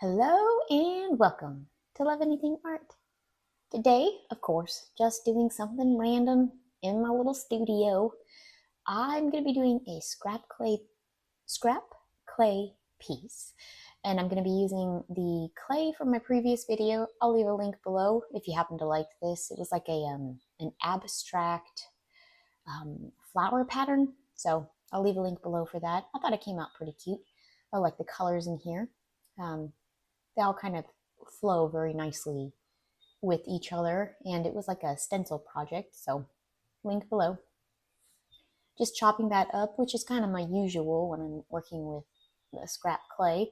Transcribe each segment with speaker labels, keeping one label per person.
Speaker 1: Hello and welcome to Love Anything Art. Today, of course, just doing something random in my little studio. I'm going to be doing a scrap clay piece. And I'm going to be using the clay from my previous video. I'll leave a link below if you happen to like this. It was like an abstract flower pattern. So I'll leave a link below for that. I thought it came out pretty cute. I like the colors in here. They all kind of flow very nicely with each other, and it was like a stencil project, so link below. Just chopping that up, which is kind of my usual when I'm working with the scrap clay. I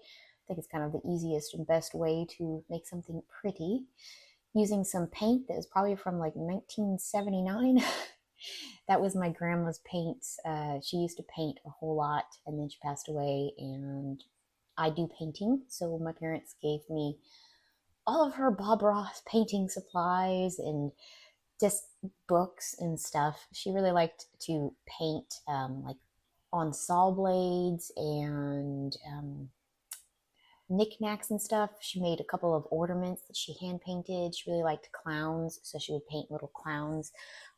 Speaker 1: think it's kind of the easiest and best way to make something pretty. Using some paint that was probably from like 1979. That was my grandma's paints. She used to paint a whole lot, and then she passed away, and I do painting, so my parents gave me all of her Bob Ross painting supplies and just books and stuff. She really liked to paint like on saw blades and knickknacks and stuff. She made a couple of ornaments that she hand painted. She really liked clowns, so she would paint little clowns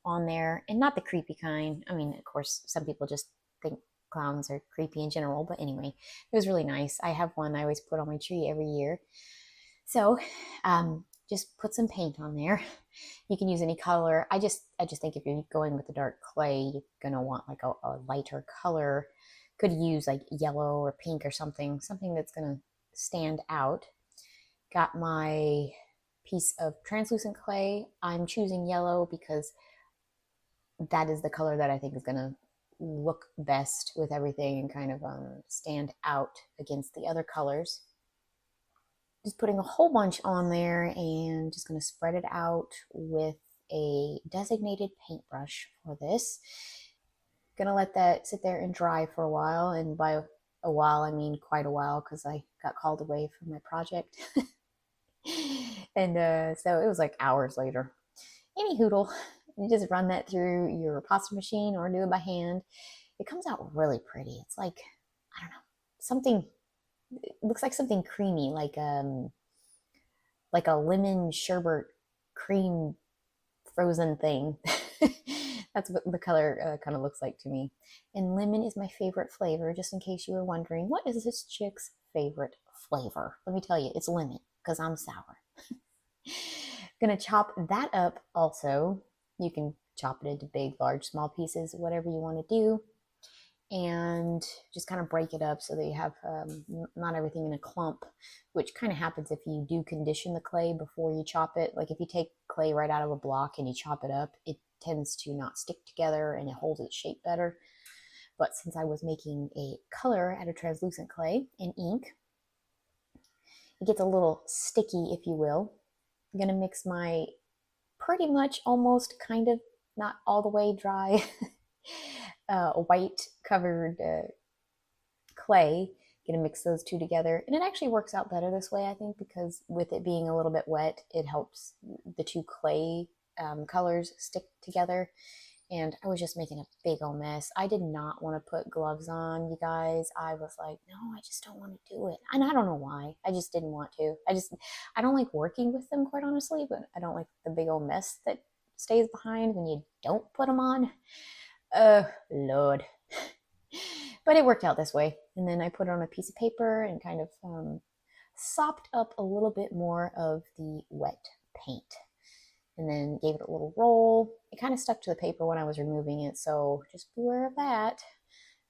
Speaker 1: on there, and not the creepy kind. I mean, of course, some people just think clowns are creepy in general, but anyway, it was really nice. I have one I always put on my tree every year. So just put some paint on there. You can use any color. I just think if you're going with the dark clay, you're gonna want like a lighter color. Could use like yellow or pink or something that's gonna stand out. Got my piece of translucent clay. I'm choosing yellow because that is the color that I think is gonna look best with everything and kind of stand out against the other colors. Just putting a whole bunch on there and just going to spread it out with a designated paintbrush for this. Gonna let that sit there and dry for a while, and by a while I mean quite a while because I got called away from my project. And so it was like hours later. Any hoodle, you just run that through your pasta machine or do it by hand. It comes out really pretty. It's like, I don't know, something, it looks like something creamy, like a lemon sherbet cream frozen thing. That's what the color kind of looks like to me. And lemon is my favorite flavor, just in case you were wondering, what is this chick's favorite flavor? Let me tell you, it's lemon, because I'm sour. Gonna chop that up also. You can chop it into big, large, small pieces, whatever you want to do. And just kind of break it up so that you have not everything in a clump, which kind of happens if you do condition the clay before you chop it. Like if you take clay right out of a block and you chop it up, it tends to not stick together and it holds its shape better. But since I was making a color out of translucent clay and ink, it gets a little sticky, if you will. I'm gonna mix my pretty much almost kind of not all the way dry white covered clay. Gonna mix those two together, and it actually works out better this way, I think, because with it being a little bit wet, it helps the two clay colors stick together. And I was just making a big old mess. I did not want to put gloves on, you guys. I was like, no, I just don't want to do it. And I don't know why. I just didn't want to. I don't like working with them, quite honestly, but I don't like the big old mess that stays behind when you don't put them on. Oh, Lord. But it worked out this way. And then I put it on a piece of paper and kind of sopped up a little bit more of the wet paint. And then gave it a little roll. It kind of stuck to the paper when I was removing it, so just beware of that.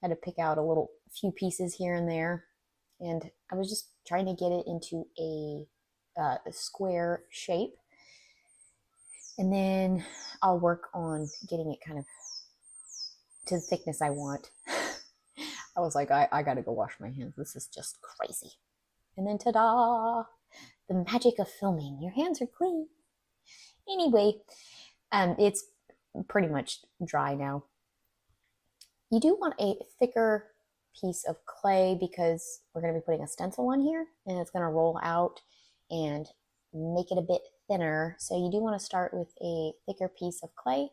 Speaker 1: I had to pick out a few pieces here and there. And I was just trying to get it into a square shape. And then I'll work on getting it kind of to the thickness I want. I was like, I gotta go wash my hands. This is just crazy. And then ta-da! The magic of filming. Your hands are clean. Anyway, it's pretty much dry now. You do want a thicker piece of clay because we're going to be putting a stencil on here, and it's going to roll out and make it a bit thinner. So you do want to start with a thicker piece of clay.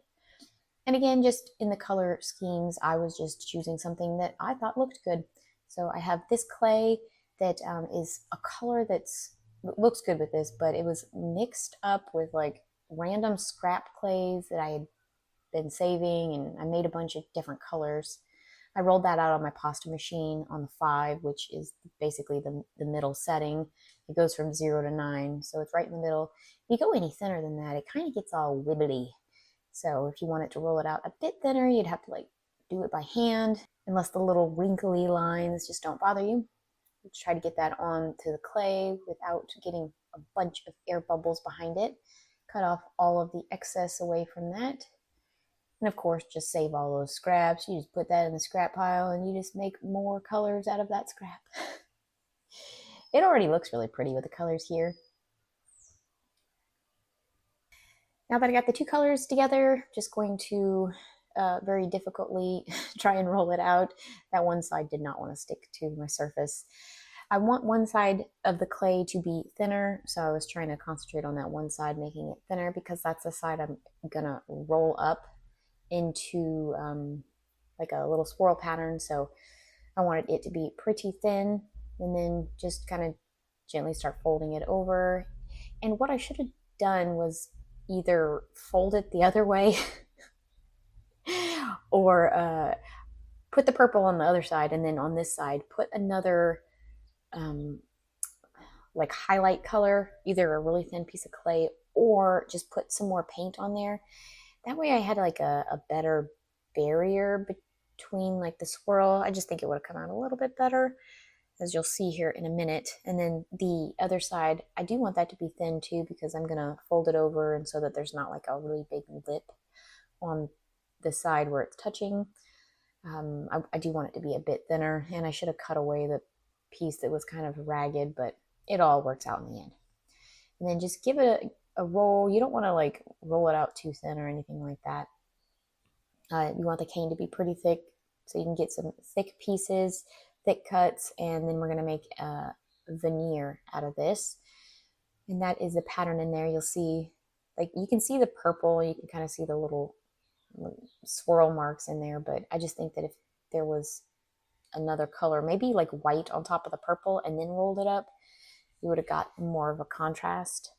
Speaker 1: And again, just in the color schemes, I was just choosing something that I thought looked good. So I have this clay that is a color looks good with this, but it was mixed up with like random scrap clays that I had been saving, and I made a bunch of different colors. I rolled that out on my pasta machine on the 5, which is basically the middle setting. It goes from 0 to 9, so it's right in the middle. If you go any thinner than that, it kind of gets all wibbly. So if you wanted to roll it out a bit thinner, you'd have to like do it by hand, unless the little wrinkly lines just don't bother you. Try to get that onto the clay without getting a bunch of air bubbles behind it. Cut off all of the excess away from that. And of course, just save all those scraps. You just put that in the scrap pile and you just make more colors out of that scrap. It already looks really pretty with the colors here. Now that I got the 2 colors together, just going to very difficultly try and roll it out. That one side did not want to stick to my surface. I want one side of the clay to be thinner, so I was trying to concentrate on that one side, making it thinner, because that's the side I'm gonna roll up into like a little swirl pattern. So I wanted it to be pretty thin, and then just kind of gently start folding it over. And what I should have done was either fold it the other way or put the purple on the other side, and then on this side put another like highlight color, either a really thin piece of clay or just put some more paint on there. That way I had like a better barrier between like the swirl. I just think it would have come out a little bit better, as you'll see here in a minute. And then the other side, I do want that to be thin too, because I'm gonna fold it over, and so that there's not like a really big lip on the side where it's touching. I do want it to be a bit thinner, and I should have cut away the piece that was kind of ragged, but it all works out in the end. And then just give it a roll. You don't want to like roll it out too thin or anything like that. You want the cane to be pretty thick, so you can get some thick pieces, thick cuts, and then we're going to make a veneer out of this. And that is the pattern in there. You'll see, like, you can see the purple, you can kind of see the little swirl marks in there, but I just think that if there was another color, maybe like white on top of the purple and then rolled it up, you would have got more of a contrast.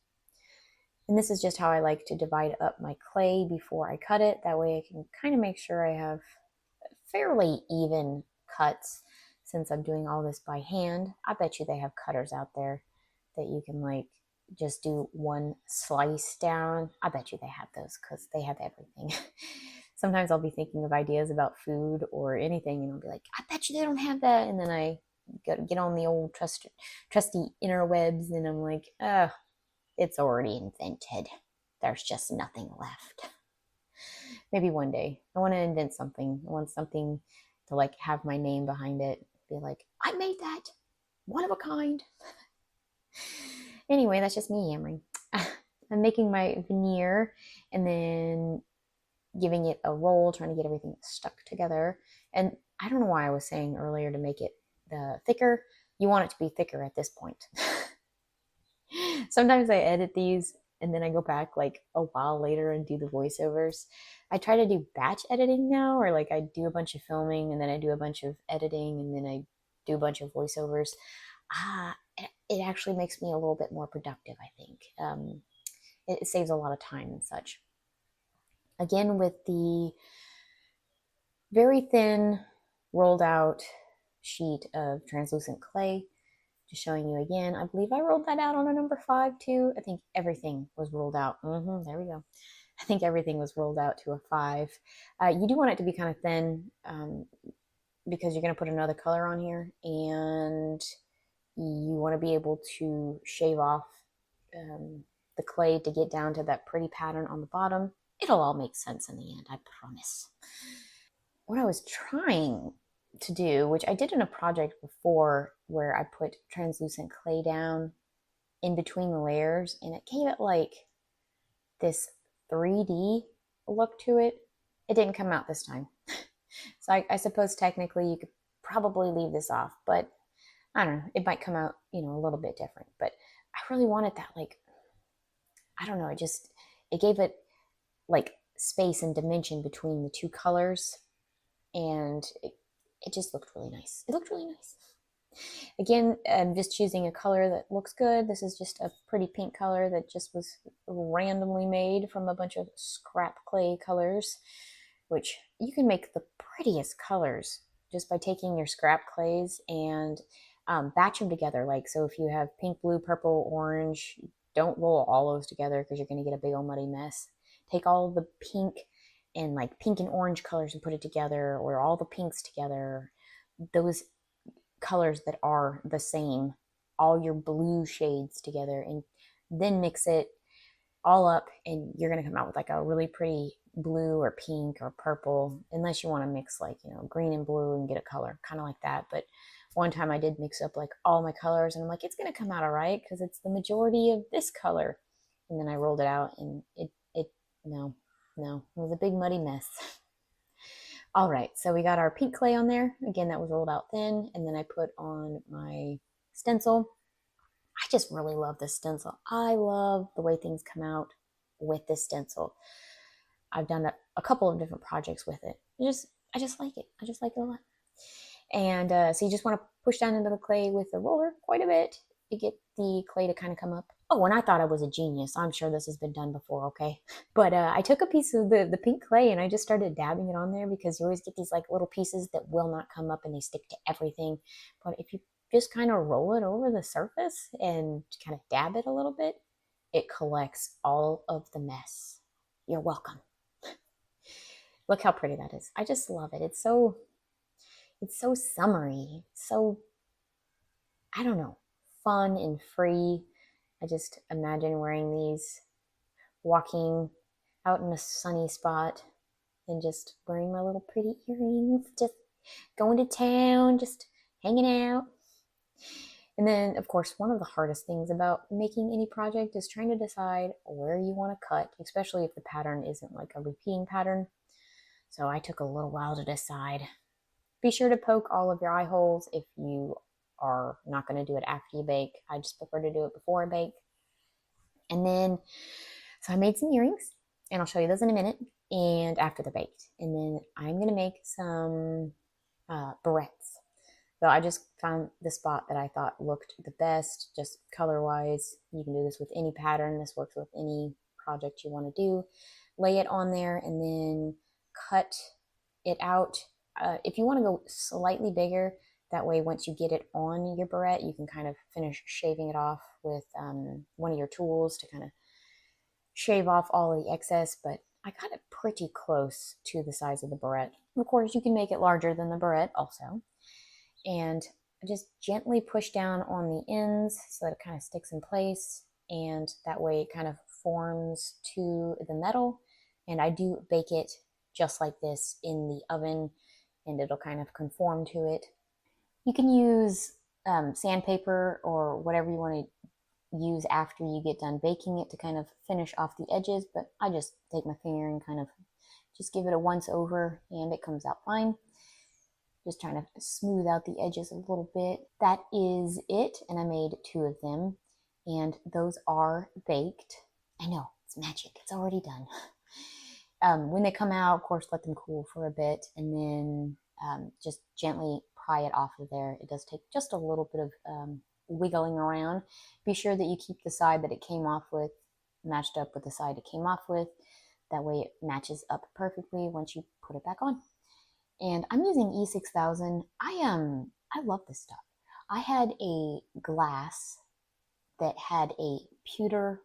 Speaker 1: And this is just how I like to divide up my clay before I cut it. That way I can kind of make sure I have fairly even cuts, since I'm doing all this by hand. I bet you they have cutters out there that you can like just do one slice down. I bet you they have those, because they have everything. Sometimes I'll be thinking of ideas about food or anything, and I'll be like, I bet you they don't have that. And then I get on the old trusty interwebs, and I'm like, oh, it's already invented. There's just nothing left. Maybe one day I want to invent something. I want something to like have my name behind it. Be like, I made that. One of a kind. Anyway, that's just me yammering. I'm making my veneer and then giving it a roll, trying to get everything stuck together. And I don't know why I was saying earlier to make it thicker. You want it to be thicker at this point. Sometimes I edit these and then I go back like a while later and do the voiceovers. I try to do batch editing now, or like I do a bunch of filming and then I do a bunch of editing and then I do a bunch of voiceovers. It actually makes me a little bit more productive, I think. It saves a lot of time and such. Again, with the very thin rolled out sheet of translucent clay, just showing you again, I believe I rolled that out on a number 5 too. I think everything was rolled out. There we go. I think everything was rolled out to a 5. You do want it to be kind of thin because you're going to put another color on here, and you want to be able to shave off the clay to get down to that pretty pattern on the bottom. It'll all make sense in the end, I promise. What I was trying to do, which I did in a project before where I put translucent clay down in between the layers, and it gave it like this 3D look to it. It didn't come out this time. So I suppose technically you could probably leave this off, but I don't know, it might come out, a little bit different. But I really wanted that, like, I don't know, it gave it like space and dimension between the two colors, and it just looked really nice. It looked really nice. Again, I'm just choosing a color that looks good. This is just a pretty pink color that just was randomly made from a bunch of scrap clay colors, which you can make the prettiest colors just by taking your scrap clays and batch them together. Like, so if you have pink, blue, purple, orange, don't roll all those together because you're going to get a big old muddy mess. Take all the pink and like pink and orange colors and put it together, or all the pinks together. Those colors that are the same, all your blue shades together, and then mix it all up, and you're going to come out with like a really pretty blue or pink or purple, unless you want to mix like, you know, green and blue and get a color kind of like that. But one time I did mix up like all my colors, and I'm like, it's going to come out all right because it's the majority of this color. And then I rolled it out, and it no, it was a big muddy mess. All right, so we got our pink clay on there. Again, that was rolled out thin, and then I put on my stencil. I just really love this stencil. I love the way things come out with this stencil. I've done a couple of different projects with it. I just like it. I just like it a lot. And so you just want to push down into the clay with the roller quite a bit to get the clay to kind of come up. Oh, and I thought I was a genius. I'm sure this has been done before, okay? But I took a piece of the pink clay and I just started dabbing it on there, because you always get these like little pieces that will not come up and they stick to everything. But if you just kind of roll it over the surface and kind of dab it a little bit, it collects all of the mess. You're welcome. Look how pretty that is. I just love it. It's so summery. So, I don't know, fun and free. I just imagine wearing these, walking out in a sunny spot and just wearing my little pretty earrings, just going to town, just hanging out. And then, of course, one of the hardest things about making any project is trying to decide where you want to cut, especially if the pattern isn't like a repeating pattern. So I took a little while to decide. Be sure to poke all of your eye holes if you are not going to do it after you bake. I just prefer to do it before I bake. And then, so I made some earrings, and I'll show you those in a minute, and after they're baked. And then I'm going to make some barrettes. So I just found the spot that I thought looked the best, just color-wise. You can do this with any pattern. This works with any project you want to do. Lay it on there and then cut it out. If you want to go slightly bigger, that way once you get it on your barrette, you can kind of finish shaving it off with one of your tools to kind of shave off all the excess. But I got it pretty close to the size of the barrette. Of course, you can make it larger than the barrette also. And just gently push down on the ends so that it kind of sticks in place, and that way it kind of forms to the metal. And I do bake it just like this in the oven, and it'll kind of conform to it. You can use sandpaper or whatever you want to use after you get done baking it to kind of finish off the edges, but I just take my finger and kind of just give it a once over, and it comes out fine. Just trying to smooth out the edges a little bit. That is it, and I made 2 of them, and those are baked. I know, it's magic. It's already done. When they come out, of course, let them cool for a bit, and then just gently pry it off of there. It does take just a little bit of wiggling around. Be sure that you keep the side that it came off with matched up with the side it came off with. That way it matches up perfectly once you put it back on. And I'm using E6000. I love this stuff. I had a glass that had a pewter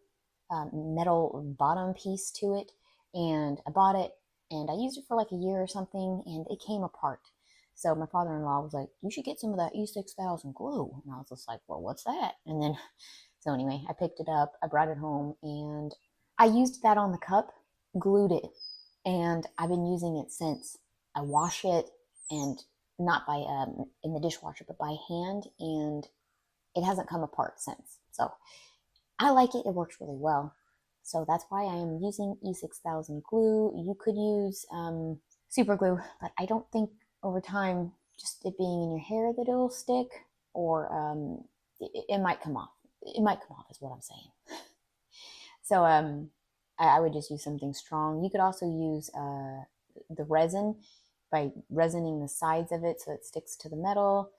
Speaker 1: metal bottom piece to it, and I bought it, and I used it for like a year or something, and it came apart. So my father-in-law was like, you should get some of that E6000 glue. And I was just like, well, what's that? And then, so anyway, I picked it up, I brought it home, and I used that on the cup, glued it, and I've been using it since. I wash it, and not by in the dishwasher, but by hand, and it hasn't come apart since. So I like it. It works really well. So that's why I am using E6000 glue. You could use super glue, but I don't think over time, just it being in your hair, that it'll stick, or it might come off. It might come off is what I'm saying. So I would just use something strong. You could also use the resin by resining the sides of it so it sticks to the metal.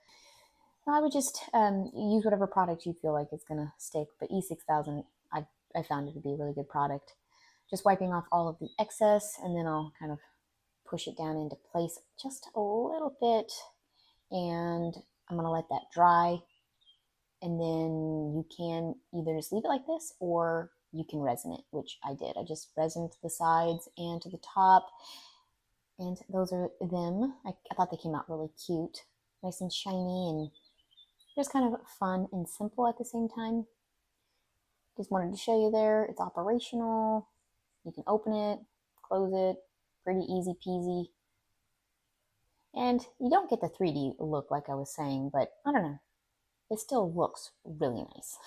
Speaker 1: I would just use whatever product you feel like it's gonna stick, but E6000, I found it to be a really good product. Just wiping off all of the excess, and then I'll kind of push it down into place just a little bit, and I'm gonna let that dry. And then you can either just leave it like this, or you can resin it, which I did. I just resined the sides and to the top, and those are them. I thought they came out really cute, nice and shiny, and just kind of fun and simple at the same time. Just wanted to show you there. It's operational. You can open it, close it, pretty easy peasy. And you don't get the 3D look like I was saying, but I don't know. It still looks really nice.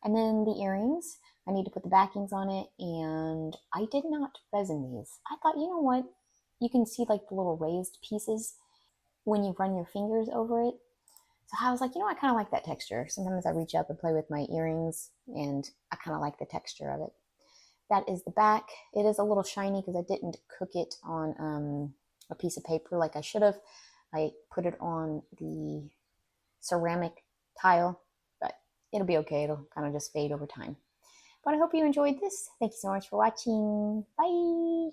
Speaker 1: And then the earrings, I need to put the backings on it, and I did not resin these. I thought, you know what? You can see like the little raised pieces when you run your fingers over it. So I was like, you know, I kind of like that texture. Sometimes I reach up and play with my earrings, and I kind of like the texture of it. That is the back. It is a little shiny because I didn't cook it on a piece of paper like I should have. I put it on the ceramic tile, but it'll be okay. It'll kind of just fade over time. But I hope you enjoyed this. Thank you so much for watching. Bye.